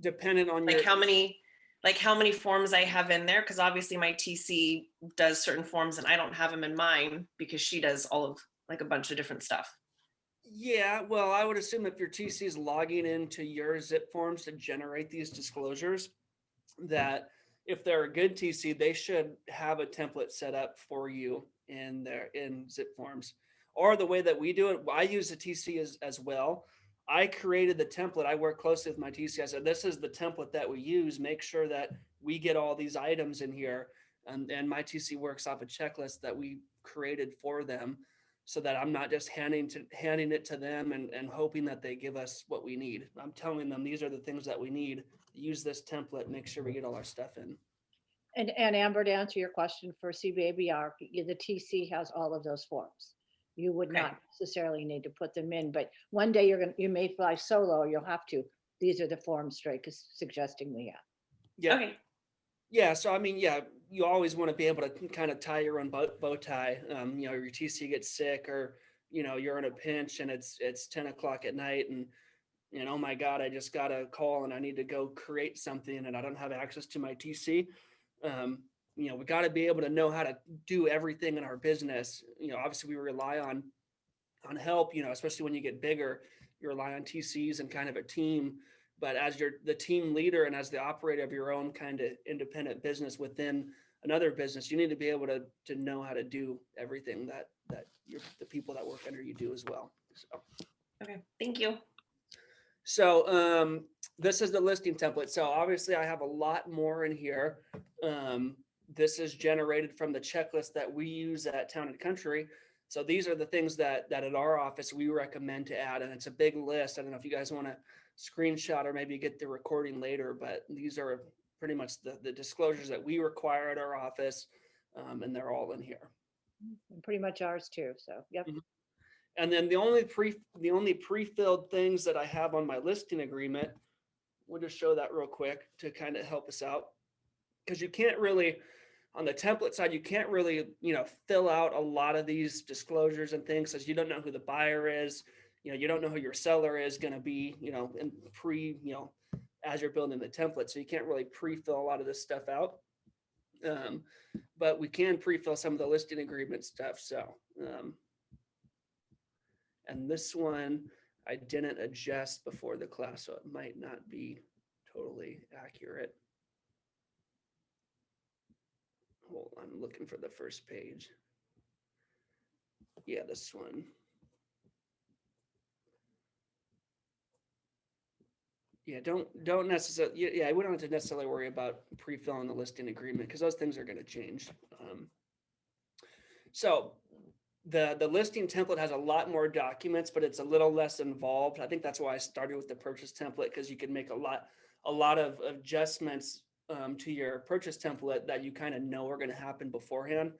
Dependent on Like how many forms I have in there? Because obviously my TC does certain forms and I don't have them in mine because she does all of like a bunch of different stuff. Yeah, well, I would assume if your TC is logging into your Zipforms to generate these disclosures, that if they're a good TC, they should have a template set up for you in Zipforms. Or the way that we do it, I use the TC as well. I created the template. I work closely with my TC. I said, this is the template that we use. Make sure that we get all these items in here. And my TC works off a checklist that we created for them so that I'm not just handing it to them and hoping that they give us what we need. I'm telling them these are the things that we need. Use this template, make sure we get all our stuff in. And Amber, to answer your question for CBABR, the TC has all of those forms. You would Okay. not necessarily need to put them in, but one day you may fly solo, or you'll have to. These are the forms Drake is suggesting we have. Yeah. Okay. Yeah. So, I mean, yeah, you always want to be able to kind of tie your own bow tie. Your TC gets sick or, you're in a pinch and it's 10 o'clock at night and, oh my God, I just got a call and I need to go create something and I don't have access to my TC. We got to be able to know how to do everything in our business. Obviously we rely on help, especially when you get bigger, you rely on TCs and kind of a team. But as you're the team leader and as the operator of your own kind of independent business within another business, you need to be able to know how to do everything that the people that work under you do as well. So. Okay, thank you. So this is the listing template. So obviously I have a lot more in here. This is generated from the checklist that we use at Town and Country. So these are the things that at our office we recommend to add, and it's a big list. I don't know if you guys want to screenshot or maybe get the recording later, but these are pretty much the disclosures that we require at our office, and they're all in here. Pretty much ours too, so, yep. Mhm. And then the only pre-filled things that I have on my listing agreement, we'll just show that real quick to kind of help us out. Because you can't really, on the template side, you can't really, fill out a lot of these disclosures and things, as you don't know who the buyer is. You don't know who your seller is going to be, in as you're building the template. So you can't really pre-fill a lot of this stuff out. But we can pre-fill some of the listing agreement stuff. So, and this one I didn't adjust before the class, so it might not be totally accurate. Hold on, I'm looking for the first page. Yeah, this one. Yeah, don't necessarily. Yeah, we don't have to necessarily worry about pre-filling the listing agreement because those things are going to change. So the listing template has a lot more documents, but it's a little less involved. I think that's why I started with the purchase template, because you can make a lot of adjustments to your purchase template that you kind of know are going to happen beforehand.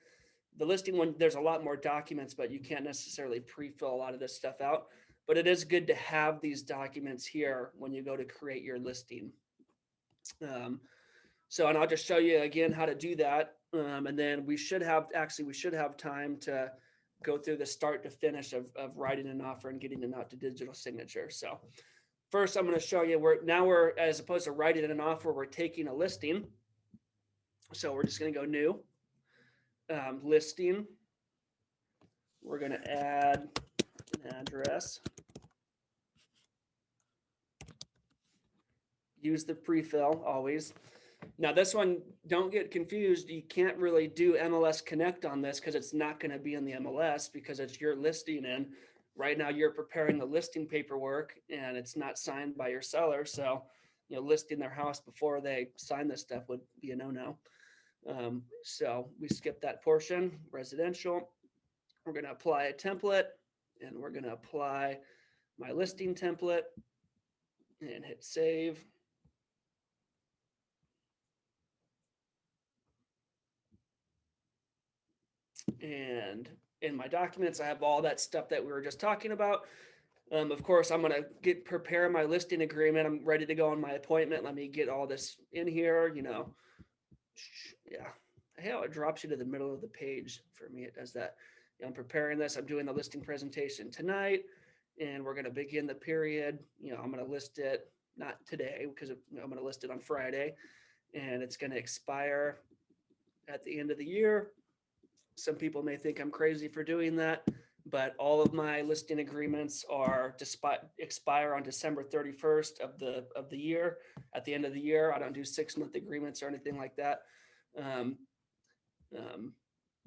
The listing one, there's a lot more documents, but you can't necessarily pre-fill a lot of this stuff out. But it is good to have these documents here when you go to create your listing. So, and I'll just show you again how to do that. And then we should have time to go through the start to finish of writing an offer and getting it out to digital signature. So first I'm going to show you we're, as opposed to writing an offer, we're taking a listing. So we're just going to go new, listing. We're going to add an address. Use the pre-fill always. Now this one, don't get confused. You can't really do MLS Connect on this because it's not going to be in the MLS because it's your listing in. Right now you're preparing the listing paperwork and it's not signed by your seller. So, listing their house before they sign this stuff would be a no-no. So we skip that portion. Residential. We're going to apply a template and we're going to apply my listing template and hit save. And in my documents, I have all that stuff that we were just talking about. Of course, I'm going to prepare my listing agreement. I'm ready to go on my appointment. Let me get all this in here, Yeah. Hell, it drops you to the middle of the page. For me, it does that. I'm preparing this. I'm doing the listing presentation tonight, and we're going to begin the period. I'm going to list it, not today, because I'm going to list it on Friday, and it's going to expire at the end of the year. Some people may think I'm crazy for doing that, but all of my listing agreements are expire on December 31st of the year. At the end of the year, I don't do 6-month agreements or anything like that.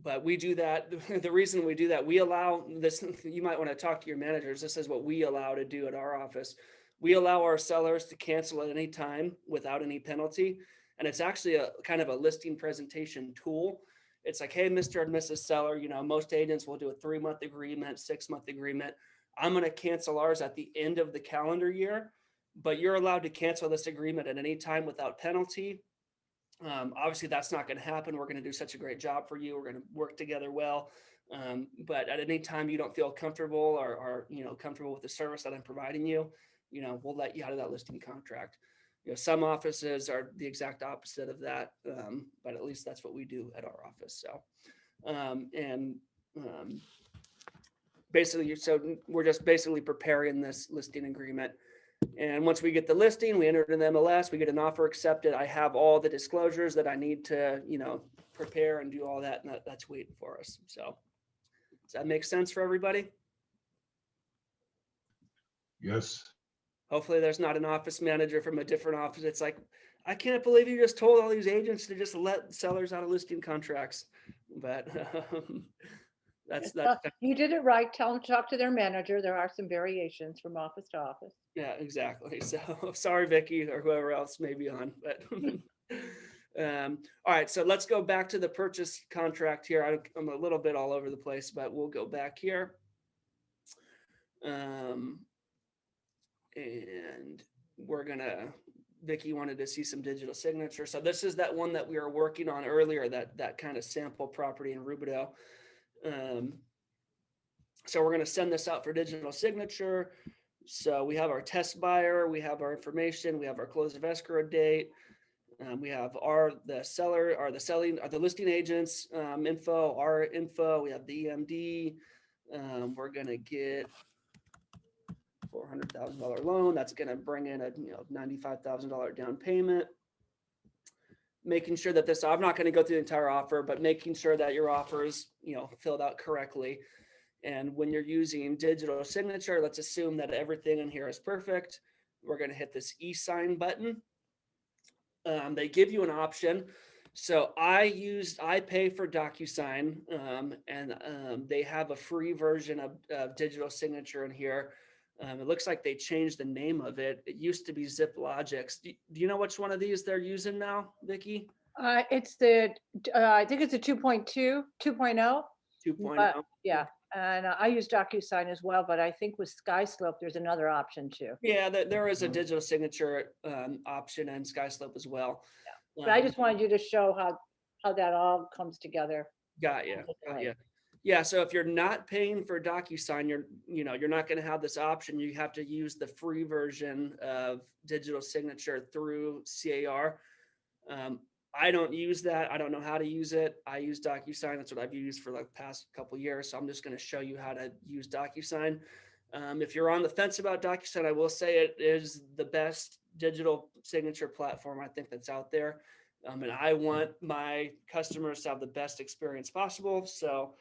But we do that. The reason we do that, we allow this, you might want to talk to your managers. This is what we allow to do at our office. We allow our sellers to cancel at any time without any penalty. And it's actually a kind of a listing presentation tool. It's like, hey, Mr. and Mrs. Seller, most agents will do a 3-month agreement, 6-month agreement. I'm going to cancel ours at the end of the calendar year, but you're allowed to cancel this agreement at any time without penalty. Obviously, that's not going to happen. We're going to do such a great job for you. We're going to work together well. But at any time you don't feel comfortable or comfortable with the service that I'm providing you, we'll let you out of that listing contract. Some offices are the exact opposite of that, but at least that's what we do at our office. So, basically, so we're just basically preparing this listing agreement. And once we get the listing, we enter it in the MLS, we get an offer accepted. I have all the disclosures that I need to, prepare and do all that, and that's waiting for us. So does that make sense for everybody? Yes. Hopefully there's not an office manager from a different office. It's like, I can't believe you just told all these agents to just let sellers out of listing contracts. But that's You did it right. Tell them to talk to their manager. There are some variations from office to office. yeah, exactly. So sorry, Vicky, or whoever else may be on, but all right, so let's go back to the purchase contract here. I'm a little bit all over the place, but we'll go back here. And we're gonna, Vicky wanted to see some digital signature. So this is that one that we were working on earlier, that kind of sample property in Rubidoux. So we're gonna send this out for digital signature. So we have our test buyer, we have our information, we have our close of escrow date. We have the seller, or the selling, or the listing agents info, our info. We have the EMD. We're gonna get $400,000 loan. That's gonna bring in a $95,000 down payment. Making sure that this, I'm not gonna go through the entire offer, but making sure that your offer is filled out correctly. And when you're using digital signature, let's assume that everything in here is perfect. We're gonna hit this e-sign button. They give you an option. So I pay for Docusign, and they have a free version of digital signature in here. It looks like they changed the name of it. It used to be ZipLogix. Do you know which one of these they're using now, Vicky? It's the, I think it's a 2.2, 2.0. 2.0. Yeah, and I use DocuSign as well, but I think with SkySlope, there's another option too. Yeah, there is a digital signature option in SkySlope as well. But I just wanted you to show how that all comes together. Got you. Yeah, so if you're not paying for Docusign, you're not going to have this option. You have to use the free version of digital signature through CAR. I don't use that. I don't know how to use it. I use Docusign. That's what I've used for the past couple of years. So I'm just going to show you how to use Docusign. If you're on the fence about Docusign, I will say it is the best digital signature platform I think that's out there. And I want my customers to have the best experience possible. So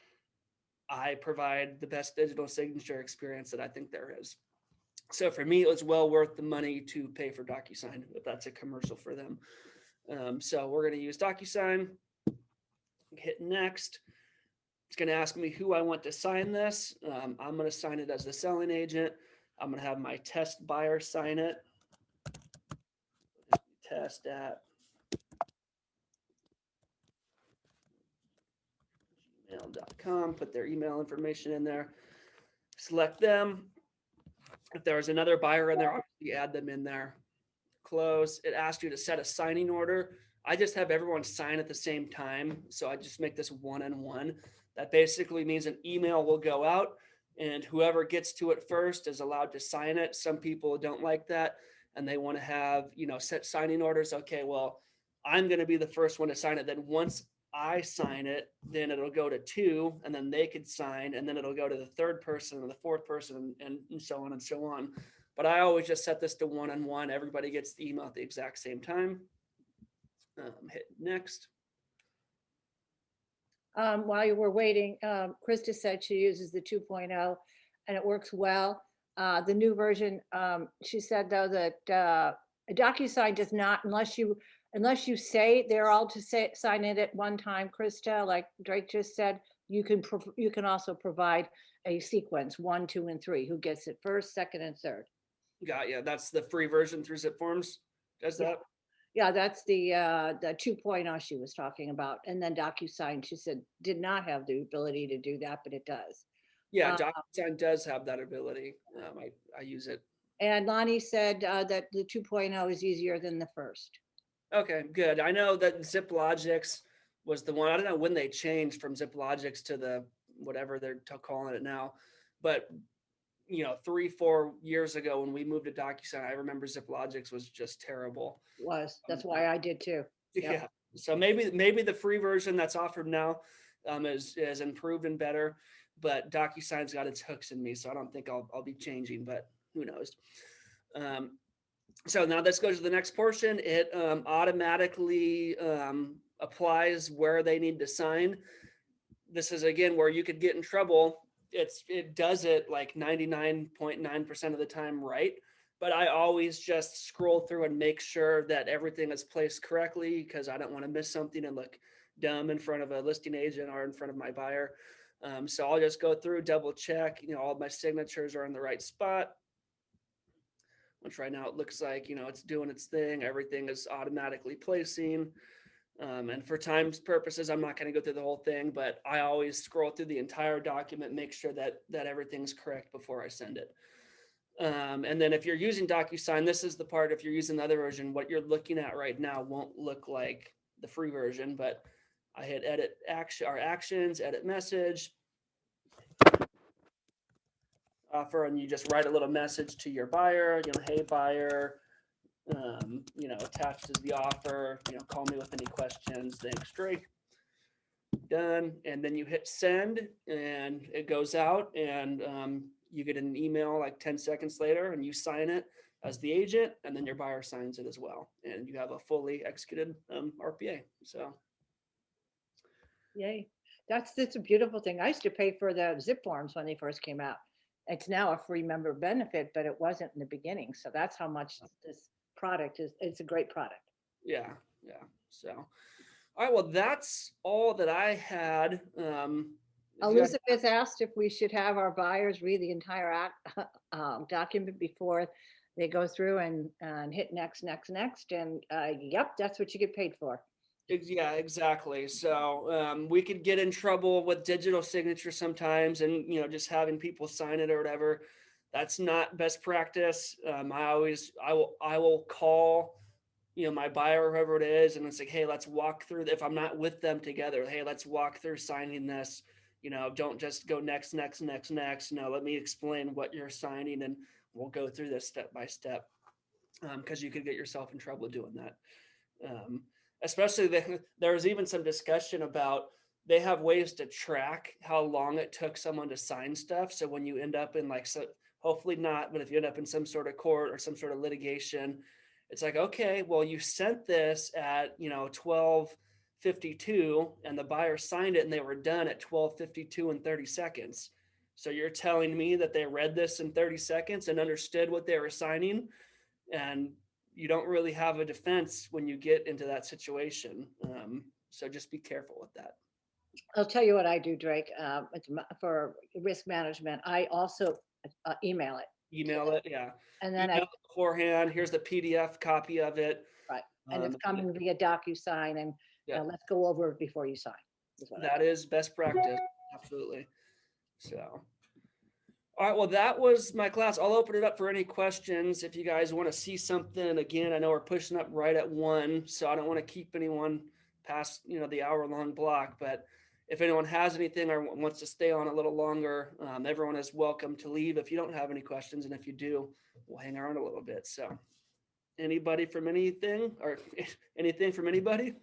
I provide the best digital signature experience that I think there is. So for me, it was well worth the money to pay for Docusign, if that's a commercial for them. So we're going to use Docusign. Hit next. It's going to ask me who I want to sign this. I'm going to sign it as the selling agent. I'm going to have my test buyer sign it. Test at gmail.com. Put their email information in there. Select them. If there's another buyer in there, obviously add them in there. Close. It asks you to set a signing order. I just have everyone sign at the same time. So I just make this one-on-one. That basically means an email will go out and whoever gets to it first is allowed to sign it. Some people don't like that and they want to have, set signing orders. Okay, well, I'm going to be the first one to sign it. Then once I sign it, then it'll go to 2 and then they could sign and then it'll go to the 3rd person and the 4th person and so on and so on. But I always just set this to one-on-one. Everybody gets the email at the exact same time. Hit next. While you were waiting, Krista said she uses the 2.0 and it works well. The new version, she said though that DocuSign does not, unless you say they're all to sign it at one time, Krista, like Drake just said, you can also provide a sequence 1, 2, and 3. Who gets it first, second, and third? Got you. That's the free version through Zipforms. Does that? Yeah, that's the 2.0 she was talking about. And then DocuSign, she said, did not have the ability to do that, but it does. Yeah, DocuSign does have that ability. I use it. And Lonnie said that the 2.0 is easier than the first. Okay, good. I know that ZipLogix was the one. I don't know when they changed from ZipLogix to the whatever they're calling it now, but 3-4 years ago when we moved to DocuSign, I remember ZipLogix was just terrible. It was. That's why I did too. Yep. Yeah. So maybe the free version that's offered now is improved and better, but DocuSign's got its hooks in me, so I don't think I'll be changing, but who knows. So now let's go to the next portion. It automatically applies where they need to sign. This is again where you could get in trouble it does it like 99.9% of the time right. But I always just scroll through and make sure that everything is placed correctly because I don't want to miss something and look dumb in front of a listing agent or in front of my buyer. So I'll just go through, double check, all of my signatures are in the right spot. Which right now it looks like, it's doing its thing. Everything is automatically placing. And for time's purposes, I'm not going to go through the whole thing, but I always scroll through the entire document, make sure that everything's correct before I send it. And then if you're using Docusign, this is the part, if you're using the other version, what you're looking at right now won't look like the free version, but I hit edit actions, edit message, offer, and you just write a little message to your buyer, hey buyer, attached is the offer, call me with any questions. Thanks, Drake. Done. And then you hit send and it goes out and you get an email like 10 seconds later and you sign it as the agent and then your buyer signs it as well. And you have a fully executed RPA. So. Yay. That's a beautiful thing. I used to pay for the Zipforms when they first came out. It's now a free member benefit, but it wasn't in the beginning. So that's how much this product is. It's a great product. Yeah. So, all right. Well, that's all that I had. Elizabeth asked if we should have our buyers read the entire document before they go through and hit next. And yep, that's what you get paid for. Yeah, exactly. So we could get in trouble with digital signature sometimes and, just having people sign it or whatever. That's not best practice. I will call, my buyer or whoever it is. And it's like, hey, let's walk through. If I'm not with them together, hey, let's walk through signing this. Don't just go next. Let me explain what you're signing and we'll go through this step by step. Because you could get yourself in trouble doing that. Especially there was even some discussion about they have ways to track how long it took someone to sign stuff. So when you end up in hopefully not, but if you end up in some sort of court or some sort of litigation, it's like, okay, well, you sent this at, 12:52 and the buyer signed it and they were done at 12:52 and 30 seconds. So you're telling me that they read this in 30 seconds and understood what they were signing, and you don't really have a defense when you get into that situation. So just be careful with that. I'll tell you what I do, Drake. For risk management, I also email it. Email it, yeah. And then email it beforehand. Here's the PDF copy of it. Right. And it's coming via Docusign, and yeah. Let's go over it before you sign. That is best practice. Absolutely. So. All right, well, that was my class. I'll open it up for any questions. If you guys want to see something, again, I know we're pushing up right at 1, so I don't want to keep anyone past, the hour-long block. But if anyone has anything or wants to stay on a little longer, everyone is welcome to leave if you don't have any questions. And if you do, we'll hang around a little bit. So anybody from anything or anything from anybody?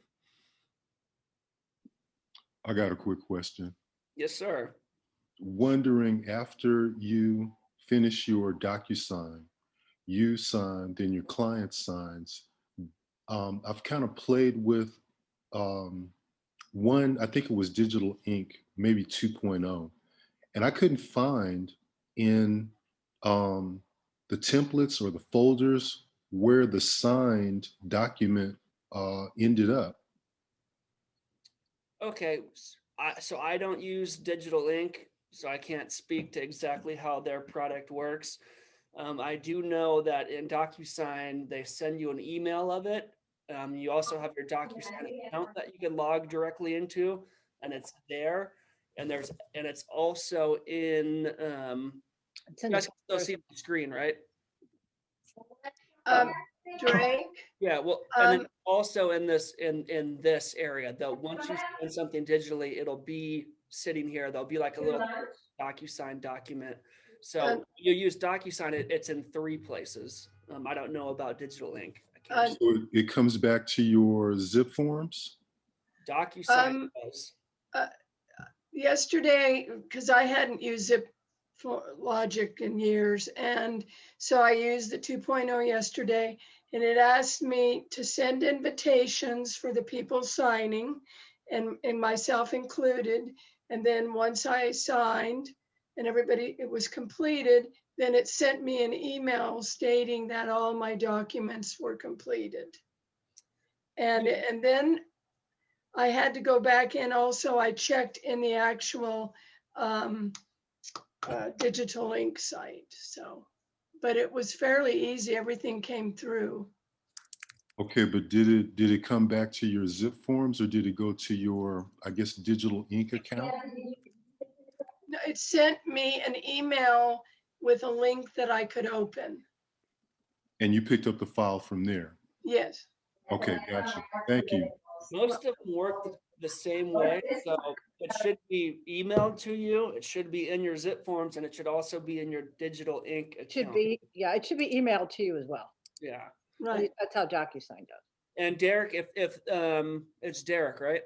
I got a quick question. Yes, sir. Wondering, after you finish your Docusign, you sign, then your client signs. I've kind of played with one, I think it was Digital Ink, maybe 2.0, and I couldn't find in the templates or the folders where the signed document ended up. Okay, so I don't use Digital Ink, so I can't speak to exactly how their product works. I do know that in Docusign, they send you an email of it. You also have your Docusign account that you can log directly into, and it's there. And it's also in. You guys can still see the screen, right? Drake. Yeah, well, and then also in this area, though, once you send something digitally, it'll be sitting here. There'll be like a little Docusign document. So you use Docusign, it's in 3 places. I don't know about Digital Ink. So it comes back to your Zipforms? Docusign does. Yesterday, because I hadn't used Logic in years, and so I used the 2.0 yesterday, and it asked me to send invitations for the people signing, and myself included. And then once I signed, and everybody, it was completed, then it sent me an email stating that all my documents were completed. And then I had to go back in also, I checked in the actual digital ink site, so. But it was fairly easy, everything came through. Okay, but did it come back to your Zipforms or did it go to your, I guess, digital ink account? No, it sent me an email with a link that I could open. And you picked up the file from there? Yes. Okay, gotcha. Thank you. Most of them work the same way, so it should be emailed to you, it should be in your zip forms, and it should also be in your digital ink It should account. be, yeah, it should be emailed to you as well. Yeah, At Right. least that's how Docusign does. and Derek, if it's Derek, right?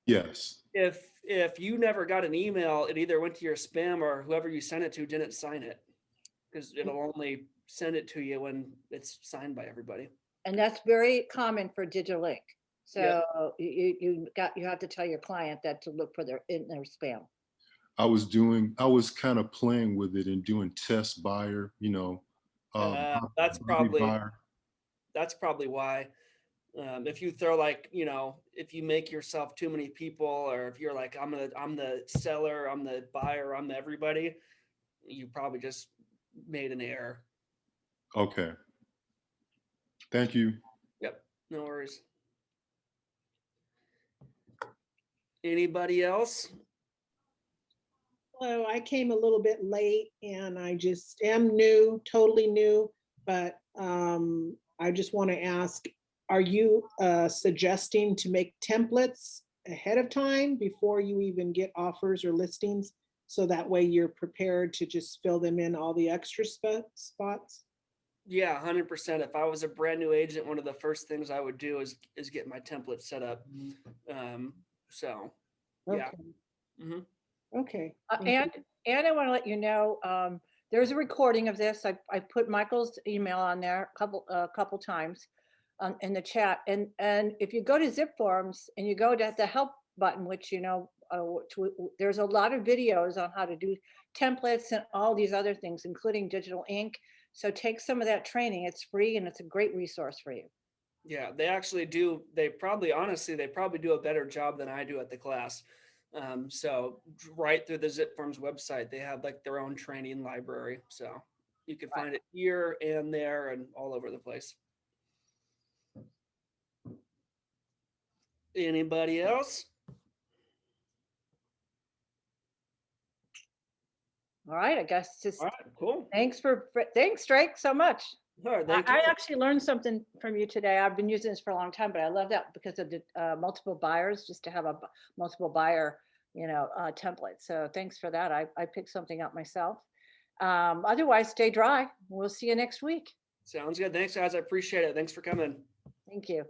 Yes. If you never got an email, it either went to your spam or whoever you sent it to didn't sign it, because it'll only send it to you when it's signed by everybody. And that's very common for digital ink. Yeah. So you have to tell your client that to look for in their spam. I was kind of playing with it and doing test buyer, you know. That's Body probably buyer. why. If you throw like, you know, if you make yourself too many people, or if you're like, I'm the seller, I'm the buyer, I'm the everybody, you probably just made an error. Okay. Thank you. Yep, no worries. Anybody else? Hello, I came a little bit late and I just am new, totally new, but I just want to ask, are you suggesting to make templates ahead of time before you even get offers or listings? So that way you're prepared to just fill them in all the extra spots? Yeah, 100%. If I was a brand new agent, one of the first things I would do is get my template set up. So, yeah. Okay. Mhm. Okay. thank you. And I want to let you know, there's a recording of this. I put Michael's email on there a couple times in the chat. And if you go to Zipforms and you go to the help button, which, you know, there's a lot of videos on how to do templates and all these other things, including digital ink. So take some of that training. It's free and it's a great resource for you. Yeah, they actually do. They probably do a better job than I do at the class. So right through the Zipforms website, they have like their own training library. So you can find it here and there and all over the place. Anybody else? All right, I guess just All right, cool. thanks, Drake, so much. All right, thank you. I actually learned something from you today. I've been using this for a long time, but I love that because of the multiple buyers, just to have a multiple buyer, you know, template. So thanks for that. I picked something up myself. Otherwise, stay dry. We'll see you next week. Sounds good. Thanks, guys. I appreciate it. Thanks for coming. Thank you.